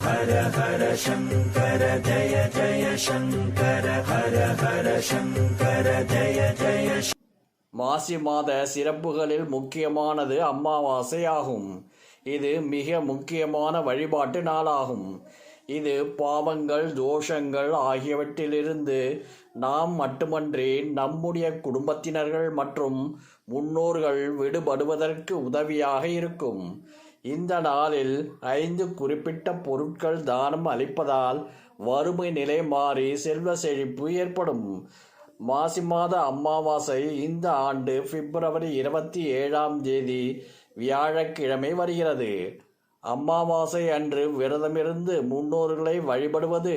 ஹர ஹர சங்கர ஜய ஜய சங்கர ஹர ஹர சங்கர ஜய ஜய. மாசி மாத சிறப்புகளில் முக்கியமானது அமாவாசை ஆகும். இது மிக முக்கியமான வழிபாட்டு நாளாகும். இது பாவங்கள் தோஷங்கள் ஆகியவற்றிலிருந்து நாம் மட்டுமன்றி நம்முடைய குடும்பத்தினர்கள் மற்றும் முன்னோர்கள் விடுபடுவதற்கு உதவியாக இருக்கும். இந்த நாளில் 5 குறிப்பிட்ட பொருட்கள் தானம் அளிப்பதால் வறுமை நிலை மாறி செல்வ செழிப்பு ஏற்படும். மாசி மாத அமாவாசை இந்த ஆண்டு பிப்ரவரி 27 வியாழக்கிழமை வருகிறது. அமாவாசை அன்று விரதமிருந்து முன்னோர்களை வழிபடுவது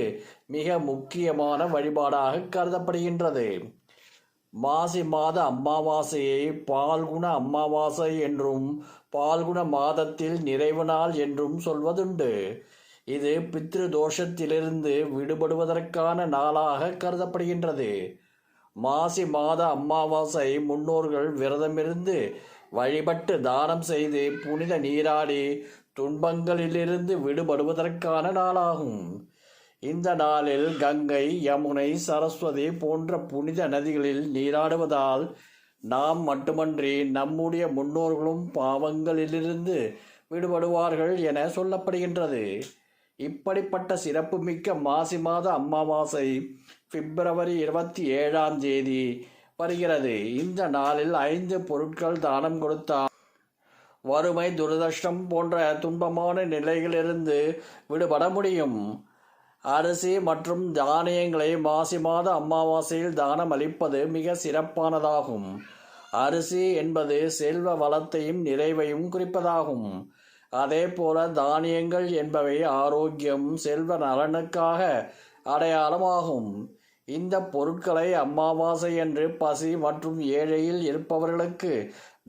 மிக முக்கியமான வழிபாடாக கருதப்படுகின்றது. மாசி மாத அமாவாசையை பால்குண அமாவாசை என்றும் பால்குண மாதத்தில் நிறைவு நாள் என்றும் சொல்வதுண்டு. இது பித்ரு தோஷத்திலிருந்து விடுபடுவதற்கான நாளாக கருதப்படுகின்றது. மாசி மாத அமாவாசை முன்னோர்கள் விரதமிருந்து வழிபட்டு தானம் செய்து புனித நீராடி துன்பங்களிலிருந்து விடுபடுவதற்கான நாளாகும். இந்த நாளில் கங்கை யமுனை சரஸ்வதி போன்ற புனித நதிகளில் நீராடுவதால் நாம் மட்டுமன்றி நம்முடைய முன்னோர்களும் பாவங்களிலிருந்து விடுபடுவார்கள் என சொல்லப்படுகின்றது. இப்படிப்பட்ட சிறப்புமிக்க மாசி மாத அமாவாசை பிப்ரவரி 27 வருகிறது. இந்த நாளில் 5 பொருட்கள் தானம் கொடுத்தால் வறுமை துரதிர்ஷ்டம் போன்ற துன்பமான நிலைகளிலிருந்து விடுபட முடியும். அரிசி மற்றும் தானியங்களை மாசி மாத அமாவாசையில் தானம் அளிப்பது மிக சிறப்பானதாகும். அரிசி என்பது செல்வ வளத்தையும் நிறைவையும் குறிப்பதாகும். அதே போல தானியங்கள் என்பவை ஆரோக்கியம் செல்வ நலனுக்காக அடையாளமாகும். இந்த பொருட்களை அமாவாசை அன்று பசி மற்றும் ஏழையில் இருப்பவர்களுக்கு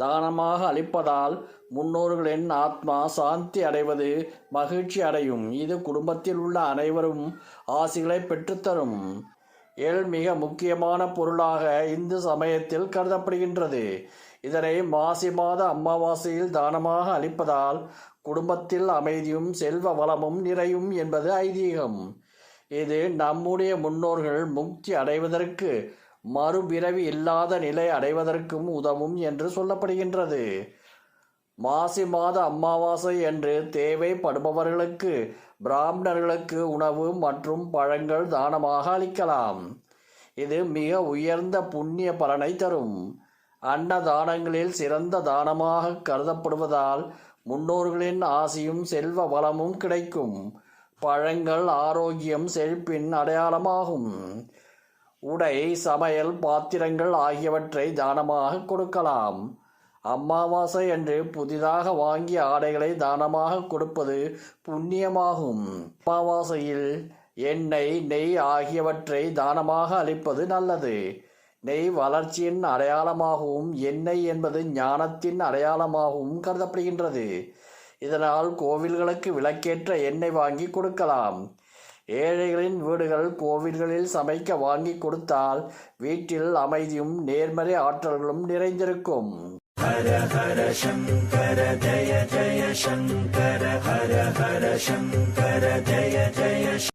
தானமாக அளிப்பதால் முன்னோர்களின் ஆத்மா சாந்தி அடைவது மகிழ்ச்சி அடையும். இது குடும்பத்தில் உள்ள அனைவரும் ஆசிகளை பெற்றுத்தரும். எள் மிக முக்கியமான பொருளாக இந்து சமயத்தில் கருதப்படுகின்றது. இதனை மாசி மாத அமாவாசையில் தானமாக அளிப்பதால் குடும்பத்தில் அமைதியும் செல்வ வளமும் நிறையும் என்பது ஐதீகம். இது நம்முடைய முன்னோர்கள் முக்தி அடைவதற்கு மறுபிறவி இல்லாத நிலை அடைவதற்கும் உதவும் என்று சொல்லப்படுகின்றது. மாசி மாத அமாவாசை என்று தேவைப்படுபவர்களுக்கு பிராமணர்களுக்கு உணவு மற்றும் பழங்கள் தானமாக அளிக்கலாம். இது மிக உயர்ந்த புண்ணிய பலனை தரும். அன்னதானங்களில் சிறந்த தானமாக கருதப்படுவதால் முன்னோர்களின் ஆசியும் செல்வ வளமும் கிடைக்கும். பழங்கள் ஆரோக்கியம் செழிப்பின் அடையாளமாகும். உடை சமையல் பாத்திரங்கள் ஆகியவற்றை தானமாக கொடுக்கலாம். அமாவாசை அன்று புதிதாக வாங்கிய ஆடைகளை தானமாக கொடுப்பது புண்ணியமாகும். அமாவாசையில் எண்ணெய் நெய் ஆகியவற்றை தானமாக அளிப்பது நல்லது. நெய் வளர்ச்சியின் அடையாளமாகவும் எண்ணெய் என்பது ஞானத்தின் அடையாளமாகவும் கருதப்படுகின்றது. இதனால் கோவில்களுக்கு விளக்கேற்ற எண்ணெய் வாங்கி கொடுக்கலாம். ஏழைகளின் வீடுகள் கோவில்களில் சமைக்க வாங்கி கொடுத்தால் வீட்டில் அமைதியும் நேர்மறை ஆற்றல்களும் நிறைந்திருக்கும். ஹர ஹர சங்கர ஜய ஜய சங்கர ஹர ஹர சங்கர ஜய ஜய